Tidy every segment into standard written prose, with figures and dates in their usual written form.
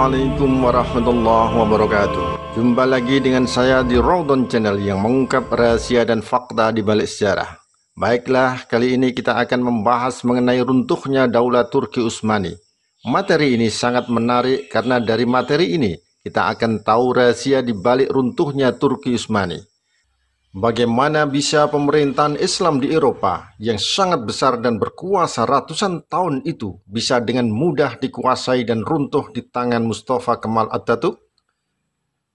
Assalamualaikum warahmatullahi wabarakatuh. Jumpa lagi dengan saya di Raudan Channel yang mengungkap rahasia dan fakta di balik sejarah. Baiklah, kali ini kita akan membahas mengenai runtuhnya Daulah Turki Utsmani. Materi ini sangat menarik karena dari materi ini kita akan tahu rahasia di balik runtuhnya Turki Utsmani. Bagaimana bisa pemerintahan Islam di Eropa yang sangat besar dan berkuasa ratusan tahun itu bisa dengan mudah dikuasai dan runtuh di tangan Mustafa Kemal Atatürk?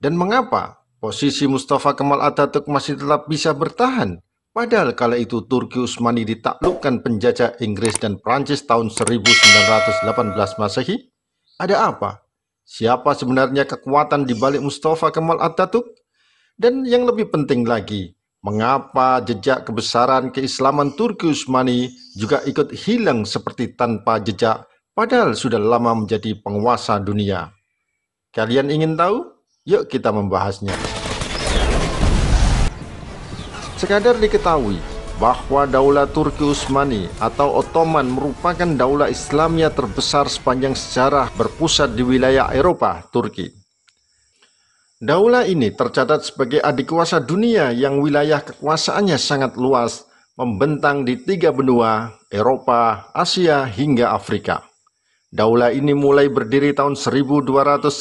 Dan mengapa posisi Mustafa Kemal Atatürk masih tetap bisa bertahan? Padahal kala itu Turki Utsmani ditaklukkan penjajah Inggris dan Prancis tahun 1918 Masehi. Ada apa? Siapa sebenarnya kekuatan di balik Mustafa Kemal Atatürk? Dan yang lebih penting lagi, mengapa jejak kebesaran keislaman Turki Utsmani juga ikut hilang seperti tanpa jejak, padahal sudah lama menjadi penguasa dunia? Kalian ingin tahu? Yuk kita membahasnya. Sekadar diketahui bahwa Daulah Turki Utsmani atau Ottoman merupakan daulah Islamia terbesar sepanjang sejarah berpusat di wilayah Eropa, Turki. Daulah ini tercatat sebagai adikuasa dunia yang wilayah kekuasaannya sangat luas, membentang di 3 benua, Eropa, Asia, hingga Afrika. Daulah ini mulai berdiri tahun 1299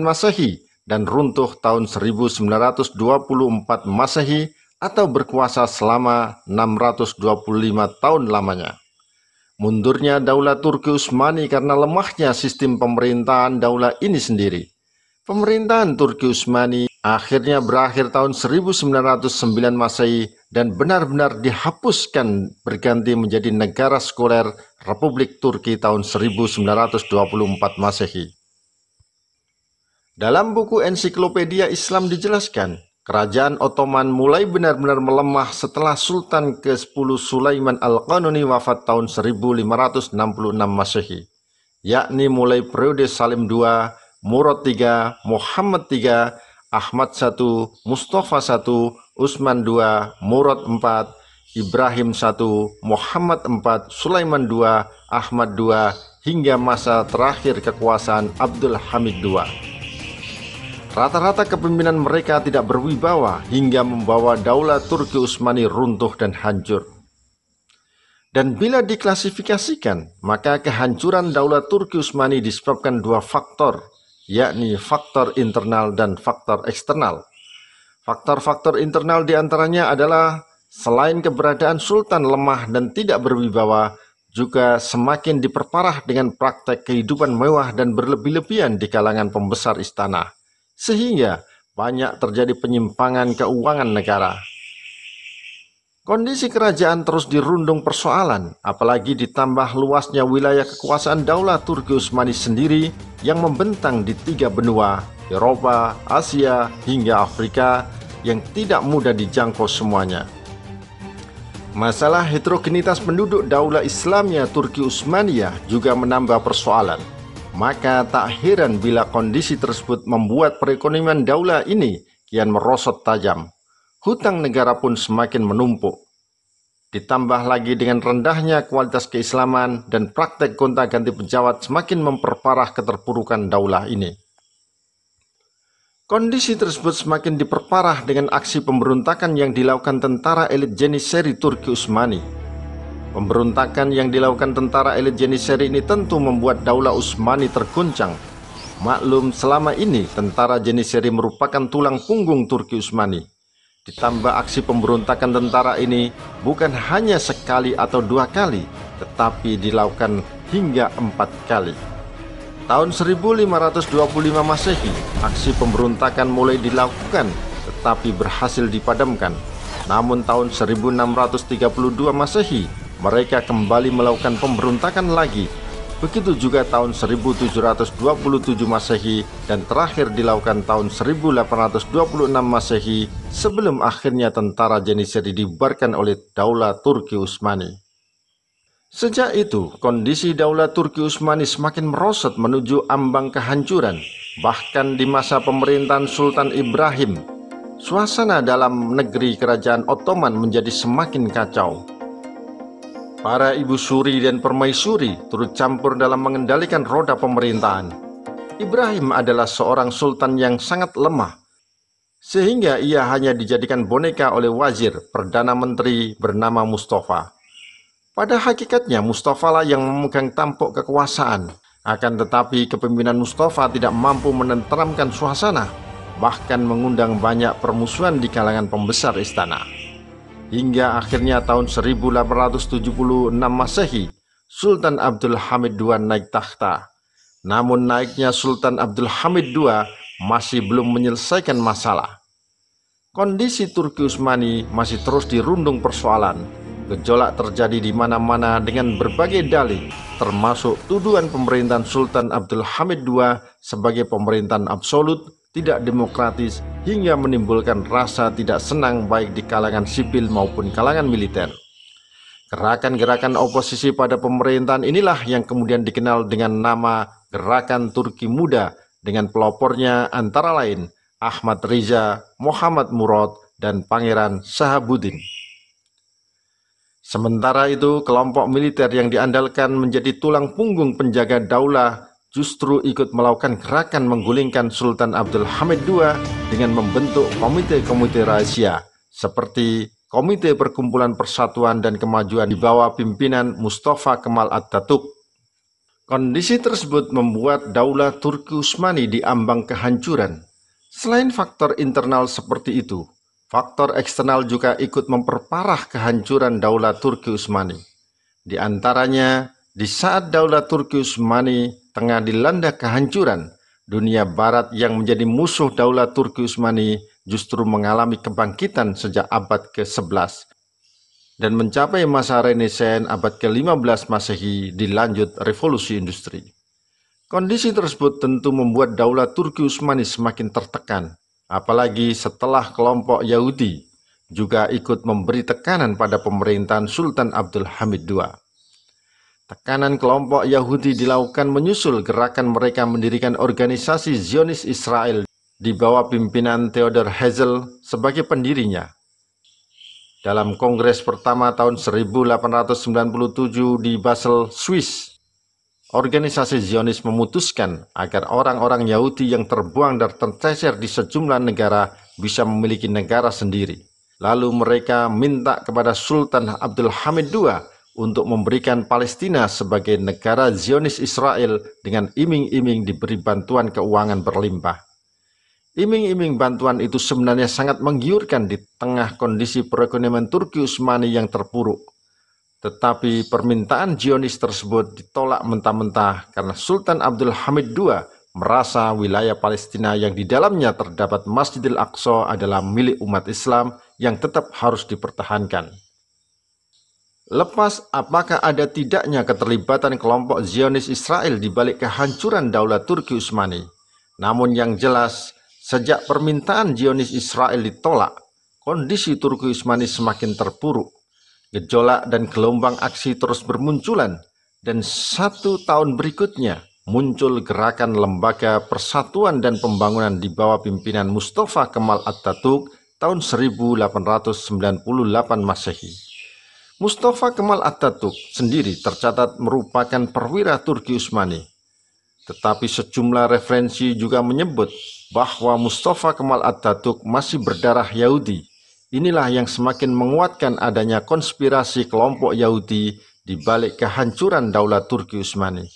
Masehi dan runtuh tahun 1924 Masehi atau berkuasa selama 625 tahun lamanya. Mundurnya Daulah Turki Utsmani karena lemahnya sistem pemerintahan daulah ini sendiri. Pemerintahan Turki Utsmani akhirnya berakhir tahun 1909 Masehi dan benar-benar dihapuskan berganti menjadi negara sekuler Republik Turki tahun 1924 Masehi. Dalam buku Ensiklopedia Islam dijelaskan, kerajaan Ottoman mulai benar-benar melemah setelah Sultan ke-10 Sulaiman Al-Qanuni wafat tahun 1566 Masehi, yakni mulai periode Salim II, Murad III, Muhammad III, Ahmad I, Mustafa I, Utsman II, Murad IV, Ibrahim I, Muhammad IV, Sulaiman II, Ahmad II, hingga masa terakhir kekuasaan Abdul Hamid II. Rata-rata kepemimpinan mereka tidak berwibawa hingga membawa Daulah Turki Utsmani runtuh dan hancur. Dan bila diklasifikasikan, maka kehancuran Daulah Turki Utsmani disebabkan 2 faktor, yakni faktor internal dan faktor eksternal. Faktor-faktor internal diantaranya adalah selain keberadaan Sultan lemah dan tidak berwibawa, juga semakin diperparah dengan praktek kehidupan mewah dan berlebih-lebihan di kalangan pembesar istana, sehingga banyak terjadi penyimpangan keuangan negara. Kondisi kerajaan terus dirundung persoalan, apalagi ditambah luasnya wilayah kekuasaan Daulah Turki Utsmani sendiri yang membentang di 3 benua, Eropa, Asia, hingga Afrika yang tidak mudah dijangkau semuanya. Masalah heterogenitas penduduk Daulah Islamia Turki Utsmaniyah juga menambah persoalan. Maka tak heran bila kondisi tersebut membuat perekonomian daulah ini kian merosot tajam. Hutang negara pun semakin menumpuk. Ditambah lagi dengan rendahnya kualitas keislaman dan praktek gonta-ganti pejabat semakin memperparah keterpurukan daulah ini. Kondisi tersebut semakin diperparah dengan aksi pemberontakan yang dilakukan tentara elit Janissary Turki Utsmani. Pemberontakan yang dilakukan tentara elit Janissary ini tentu membuat Daulah Utsmani terguncang. Maklum, selama ini tentara Janissary merupakan tulang punggung Turki Utsmani. Ditambah aksi pemberontakan tentara ini bukan hanya sekali atau 2 kali, tetapi dilakukan hingga 4 kali. Tahun 1525 Masehi, aksi pemberontakan mulai dilakukan, tetapi berhasil dipadamkan. Namun tahun 1632 Masehi, mereka kembali melakukan pemberontakan lagi. Begitu juga tahun 1727 Masehi dan terakhir dilakukan tahun 1826 Masehi sebelum akhirnya tentara Janissary dibubarkan oleh Daulah Turki Utsmani. Sejak itu, kondisi Daulah Turki Utsmani semakin merosot menuju ambang kehancuran. Bahkan di masa pemerintahan Sultan Ibrahim, suasana dalam negeri kerajaan Ottoman menjadi semakin kacau. Para ibu suri dan permaisuri turut campur dalam mengendalikan roda pemerintahan. Ibrahim adalah seorang sultan yang sangat lemah, sehingga ia hanya dijadikan boneka oleh wazir Perdana Menteri bernama Mustafa. Pada hakikatnya Mustafa lah yang memegang tampuk kekuasaan, akan tetapi kepemimpinan Mustafa tidak mampu menenteramkan suasana, bahkan mengundang banyak permusuhan di kalangan pembesar istana. Hingga akhirnya tahun 1876 Masehi, Sultan Abdul Hamid II naik takhta. Namun naiknya Sultan Abdul Hamid II masih belum menyelesaikan masalah. Kondisi Turki Utsmani masih terus dirundung persoalan. Gejolak terjadi di mana-mana dengan berbagai dalih, termasuk tuduhan pemerintahan Sultan Abdul Hamid II sebagai pemerintahan absolut, tidak demokratis, hingga menimbulkan rasa tidak senang baik di kalangan sipil maupun kalangan militer. Gerakan-gerakan oposisi pada pemerintahan inilah yang kemudian dikenal dengan nama Gerakan Turki Muda, dengan pelopornya antara lain Ahmad Riza, Muhammad Murad, dan Pangeran Shahabuddin. Sementara itu, kelompok militer yang diandalkan menjadi tulang punggung penjaga daulah justru ikut melakukan gerakan menggulingkan Sultan Abdul Hamid II dengan membentuk komite-komite rahasia seperti Komite Perkumpulan Persatuan dan Kemajuan di bawah pimpinan Mustafa Kemal Atatürk. Kondisi tersebut membuat daulah Turki Utsmani diambang kehancuran. Selain faktor internal seperti itu, faktor eksternal juga ikut memperparah kehancuran daulah Turki Utsmani. Di antaranya, di saat daulah Turki Utsmani tengah dilanda kehancuran, dunia barat yang menjadi musuh daulah Turki Utsmani justru mengalami kebangkitan sejak abad ke-11 dan mencapai masa Renaissance abad ke-15 Masehi dilanjut revolusi industri. Kondisi tersebut tentu membuat daulah Turki Utsmani semakin tertekan, apalagi setelah kelompok Yahudi juga ikut memberi tekanan pada pemerintahan Sultan Abdul Hamid II. Tekanan kelompok Yahudi dilakukan menyusul gerakan mereka mendirikan organisasi Zionis Israel di bawah pimpinan Theodor Herzl sebagai pendirinya. Dalam kongres pertama tahun 1897 di Basel, Swiss, organisasi Zionis memutuskan agar orang-orang Yahudi yang terbuang dan tercecer di sejumlah negara bisa memiliki negara sendiri. Lalu mereka minta kepada Sultan Abdul Hamid II untuk memberikan Palestina sebagai negara Zionis Israel dengan iming-iming diberi bantuan keuangan berlimpah. Iming-iming bantuan itu sebenarnya sangat menggiurkan di tengah kondisi perekonomian Turki Utsmani yang terpuruk. Tetapi permintaan Zionis tersebut ditolak mentah-mentah karena Sultan Abdul Hamid II merasa wilayah Palestina yang di dalamnya terdapat Masjidil Aqsa adalah milik umat Islam yang tetap harus dipertahankan. Lepas apakah ada tidaknya keterlibatan kelompok Zionis Israel di balik kehancuran daulah Turki Utsmani, namun yang jelas, sejak permintaan Zionis Israel ditolak, kondisi Turki Utsmani semakin terpuruk. Gejolak dan gelombang aksi terus bermunculan, dan 1 tahun berikutnya muncul gerakan Lembaga Persatuan dan Pembangunan di bawah pimpinan Mustafa Kemal Atatürk tahun 1898 Masehi. Mustafa Kemal Atatürk sendiri tercatat merupakan perwira Turki Utsmani. Tetapi sejumlah referensi juga menyebut bahwa Mustafa Kemal Atatürk masih berdarah Yahudi. Inilah yang semakin menguatkan adanya konspirasi kelompok Yahudi di balik kehancuran daulah Turki Utsmani.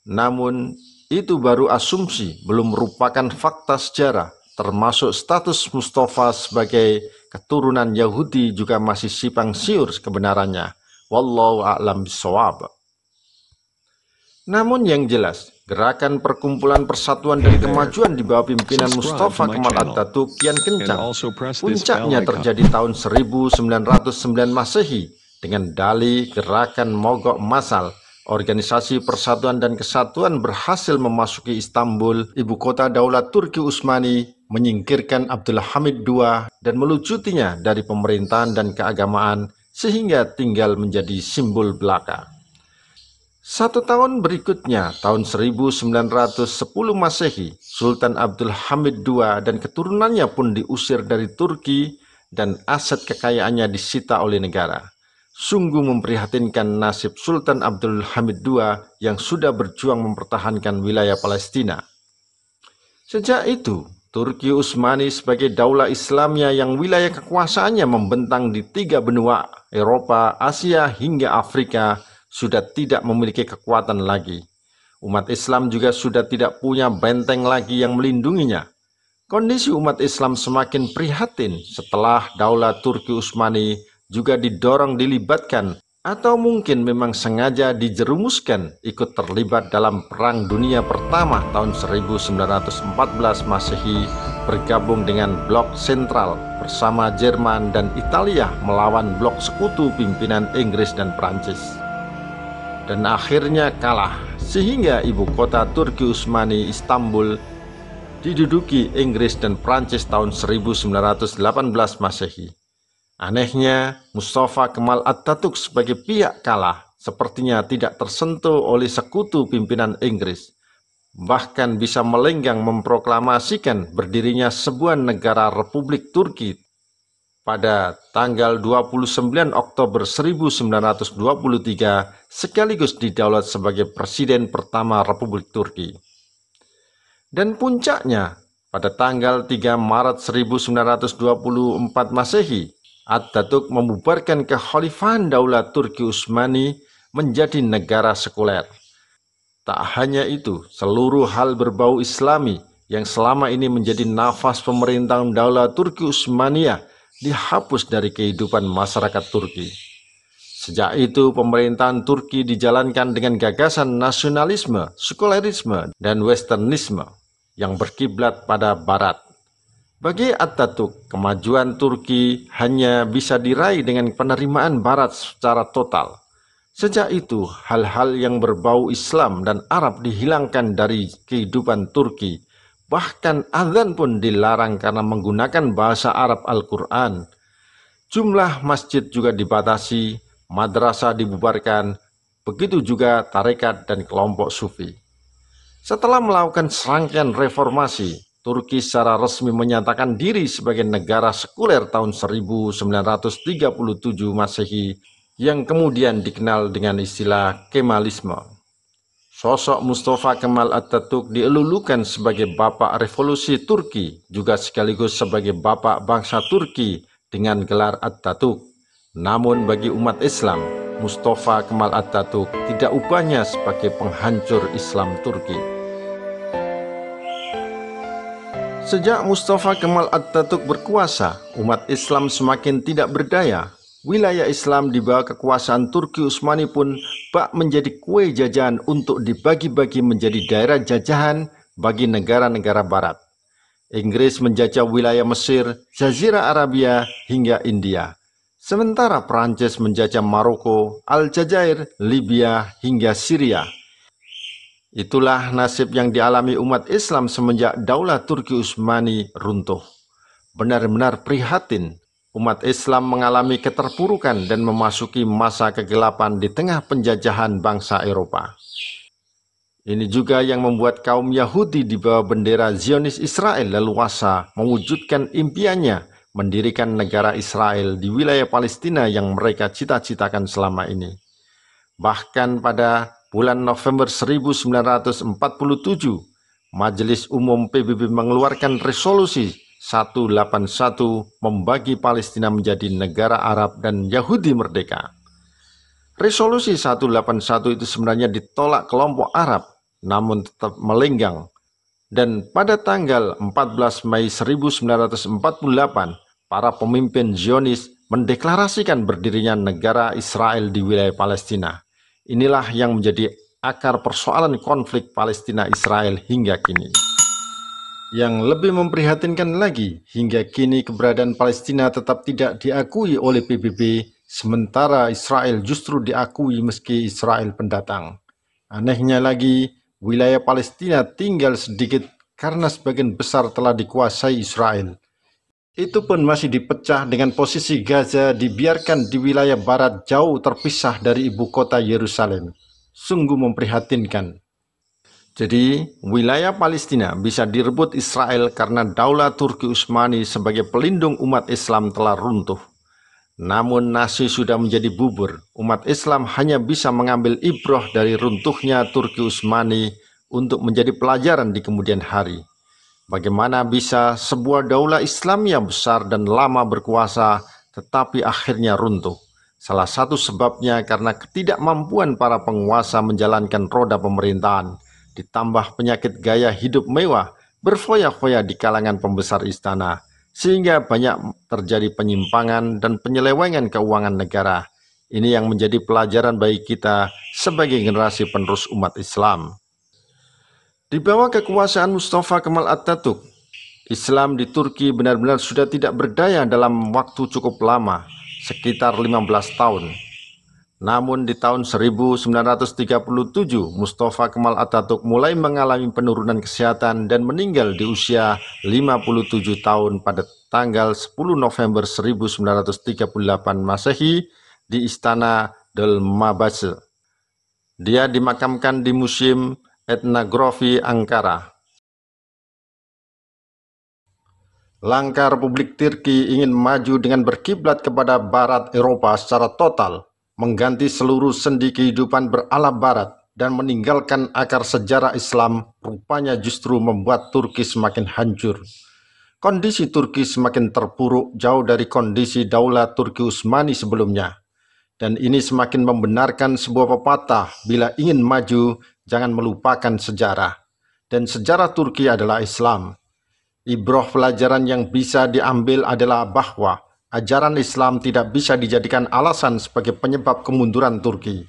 Namun, itu baru asumsi, belum merupakan fakta sejarah, termasuk status Mustafa sebagai keturunan Yahudi juga masih simpang siur kebenarannya. Wallahu a'lam bishawab. Namun yang jelas, gerakan Perkumpulan Persatuan dan Kemajuan di bawah pimpinan Mustafa Kemal Atatürk kian kencang. Puncaknya terjadi tahun 1909 Masehi dengan dalih gerakan mogok massal. Organisasi Persatuan dan Kesatuan berhasil memasuki Istanbul, ibu kota daulah Turki Utsmani, menyingkirkan Abdul Hamid II dan melujutinya dari pemerintahan dan keagamaan sehingga tinggal menjadi simbol belaka. 1 tahun berikutnya, tahun 1910 Masehi, Sultan Abdul Hamid II dan keturunannya pun diusir dari Turki dan aset kekayaannya disita oleh negara. Sungguh memprihatinkan nasib Sultan Abdul Hamid II yang sudah berjuang mempertahankan wilayah Palestina. Sejak itu, Turki Utsmani sebagai daulah Islamnya yang wilayah kekuasaannya membentang di 3 benua, Eropa, Asia, hingga Afrika, sudah tidak memiliki kekuatan lagi. Umat Islam juga sudah tidak punya benteng lagi yang melindunginya. Kondisi umat Islam semakin prihatin setelah daulah Turki Utsmani juga didorong dilibatkan atau mungkin memang sengaja dijerumuskan ikut terlibat dalam Perang Dunia Pertama tahun 1914 Masehi, bergabung dengan blok sentral bersama Jerman dan Italia melawan blok sekutu pimpinan Inggris dan Prancis. Dan akhirnya kalah, sehingga ibu kota Turki Utsmani, Istanbul, diduduki Inggris dan Prancis tahun 1918 Masehi. Anehnya, Mustafa Kemal Atatürk sebagai pihak kalah sepertinya tidak tersentuh oleh sekutu pimpinan Inggris, bahkan bisa melenggang memproklamasikan berdirinya sebuah negara Republik Turki pada tanggal 29 Oktober 1923 sekaligus didaulat sebagai presiden pertama Republik Turki. Dan puncaknya, pada tanggal 3 Maret 1924 Masehi, Atatürk membubarkan kekhalifahan daulah Turki Utsmani menjadi negara sekuler. Tak hanya itu, seluruh hal berbau Islami yang selama ini menjadi nafas pemerintahan daulah Turki Utsmaniyah dihapus dari kehidupan masyarakat Turki. Sejak itu, pemerintahan Turki dijalankan dengan gagasan nasionalisme, sekulerisme, dan westernisme yang berkiblat pada Barat. Bagi Atatürk, kemajuan Turki hanya bisa diraih dengan penerimaan Barat secara total. Sejak itu, hal-hal yang berbau Islam dan Arab dihilangkan dari kehidupan Turki. Bahkan azan pun dilarang karena menggunakan bahasa Arab Al-Quran. Jumlah masjid juga dibatasi, madrasah dibubarkan, begitu juga tarekat dan kelompok sufi. Setelah melakukan serangkaian reformasi, Turki secara resmi menyatakan diri sebagai negara sekuler tahun 1937 Masehi yang kemudian dikenal dengan istilah Kemalisme. Sosok Mustafa Kemal Atatürk dielulukan sebagai bapak revolusi Turki, juga sekaligus sebagai bapak bangsa Turki dengan gelar Atatürk. Namun bagi umat Islam, Mustafa Kemal Atatürk tidak ubahnya sebagai penghancur Islam Turki. Sejak Mustafa Kemal Atatürk berkuasa, umat Islam semakin tidak berdaya. Wilayah Islam di bawah kekuasaan Turki Utsmani pun bak menjadi kue jajahan untuk dibagi-bagi menjadi daerah jajahan bagi negara-negara Barat. Inggris menjajah wilayah Mesir, Jazirah Arabia, hingga India. Sementara Prancis menjajah Maroko, Aljazair, Libya, hingga Syria. Itulah nasib yang dialami umat Islam semenjak daulah Turki Utsmani runtuh. Benar-benar prihatin, umat Islam mengalami keterpurukan dan memasuki masa kegelapan di tengah penjajahan bangsa Eropa. Ini juga yang membuat kaum Yahudi di bawah bendera Zionis Israel leluasa mewujudkan impiannya mendirikan negara Israel di wilayah Palestina yang mereka cita-citakan selama ini. Bahkan pada bulan November 1947, Majelis Umum PBB mengeluarkan resolusi 181 membagi Palestina menjadi negara Arab dan Yahudi merdeka. Resolusi 181 itu sebenarnya ditolak kelompok Arab, namun tetap melenggang. Dan pada tanggal 14 Mei 1948, para pemimpin Zionis mendeklarasikan berdirinya negara Israel di wilayah Palestina. Inilah yang menjadi akar persoalan konflik Palestina-Israel hingga kini. Yang lebih memprihatinkan lagi, hingga kini keberadaan Palestina tetap tidak diakui oleh PBB, sementara Israel justru diakui meski Israel pendatang. Anehnya lagi, wilayah Palestina tinggal sedikit karena sebagian besar telah dikuasai Israel. Itu pun masih dipecah dengan posisi Gaza dibiarkan di wilayah barat jauh terpisah dari ibu kota Yerusalem. Sungguh memprihatinkan. Jadi, wilayah Palestina bisa direbut Israel karena daulah Turki Utsmani sebagai pelindung umat Islam telah runtuh. Namun nasi sudah menjadi bubur. Umat Islam hanya bisa mengambil ibroh dari runtuhnya Turki Utsmani untuk menjadi pelajaran di kemudian hari. Bagaimana bisa sebuah daulah Islam yang besar dan lama berkuasa tetapi akhirnya runtuh? Salah satu sebabnya karena ketidakmampuan para penguasa menjalankan roda pemerintahan, ditambah penyakit gaya hidup mewah berfoya-foya di kalangan pembesar istana, sehingga banyak terjadi penyimpangan dan penyelewengan keuangan negara. Ini yang menjadi pelajaran bagi kita sebagai generasi penerus umat Islam. Di bawah kekuasaan Mustafa Kemal Atatürk, Islam di Turki benar-benar sudah tidak berdaya dalam waktu cukup lama, sekitar 15 tahun. Namun di tahun 1937, Mustafa Kemal Atatürk mulai mengalami penurunan kesehatan dan meninggal di usia 57 tahun pada tanggal 10 November 1938 Masehi di Istana Dolmabahce. Dia dimakamkan di Museum Etnografi Ankara. Langkah Republik Turki ingin maju dengan berkiblat kepada Barat Eropa secara total, mengganti seluruh sendi kehidupan berala Barat, dan meninggalkan akar sejarah Islam, rupanya justru membuat Turki semakin hancur. Kondisi Turki semakin terpuruk jauh dari kondisi Daulah Turki Utsmani sebelumnya. Dan ini semakin membenarkan sebuah pepatah, bila ingin maju, jangan melupakan sejarah. Dan sejarah Turki adalah Islam. Ibrah pelajaran yang bisa diambil adalah bahwa ajaran Islam tidak bisa dijadikan alasan sebagai penyebab kemunduran Turki.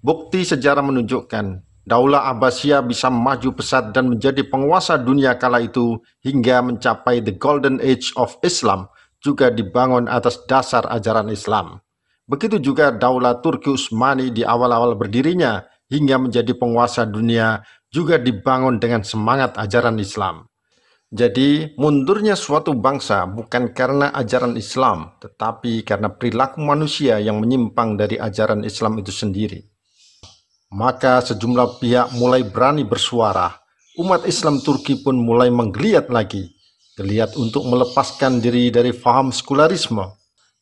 Bukti sejarah menunjukkan Daulah Abbasiyah bisa maju pesat dan menjadi penguasa dunia kala itu hingga mencapai the golden age of Islam, juga dibangun atas dasar ajaran Islam. Begitu juga Daulah Turki Utsmani di awal-awal berdirinya hingga menjadi penguasa dunia juga dibangun dengan semangat ajaran Islam. Jadi, mundurnya suatu bangsa bukan karena ajaran Islam, tetapi karena perilaku manusia yang menyimpang dari ajaran Islam itu sendiri. Maka sejumlah pihak mulai berani bersuara. Umat Islam Turki pun mulai menggeliat lagi, geliat untuk melepaskan diri dari faham sekularisme.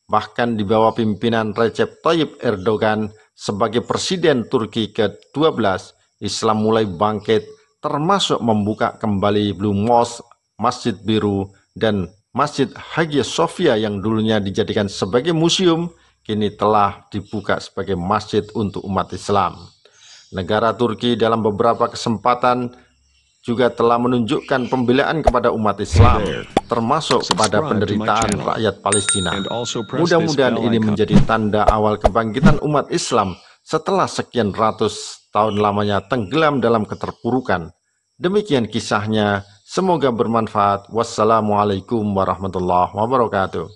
Bahkan di bawah pimpinan Recep Tayyip Erdogan sebagai Presiden Turki ke-12, Islam mulai bangkit, termasuk membuka kembali Blue Mosque, Masjid Biru, dan Masjid Hagia Sophia yang dulunya dijadikan sebagai museum, kini telah dibuka sebagai masjid untuk umat Islam. Negara Turki dalam beberapa kesempatan juga telah menunjukkan pembelaan kepada umat Islam, termasuk pada penderitaan rakyat Palestina. Mudah-mudahan ini menjadi tanda awal kebangkitan umat Islam setelah sekian ratus tahun lamanya tenggelam dalam keterpurukan. Demikian kisahnya, semoga bermanfaat. Wassalamualaikum warahmatullahi wabarakatuh.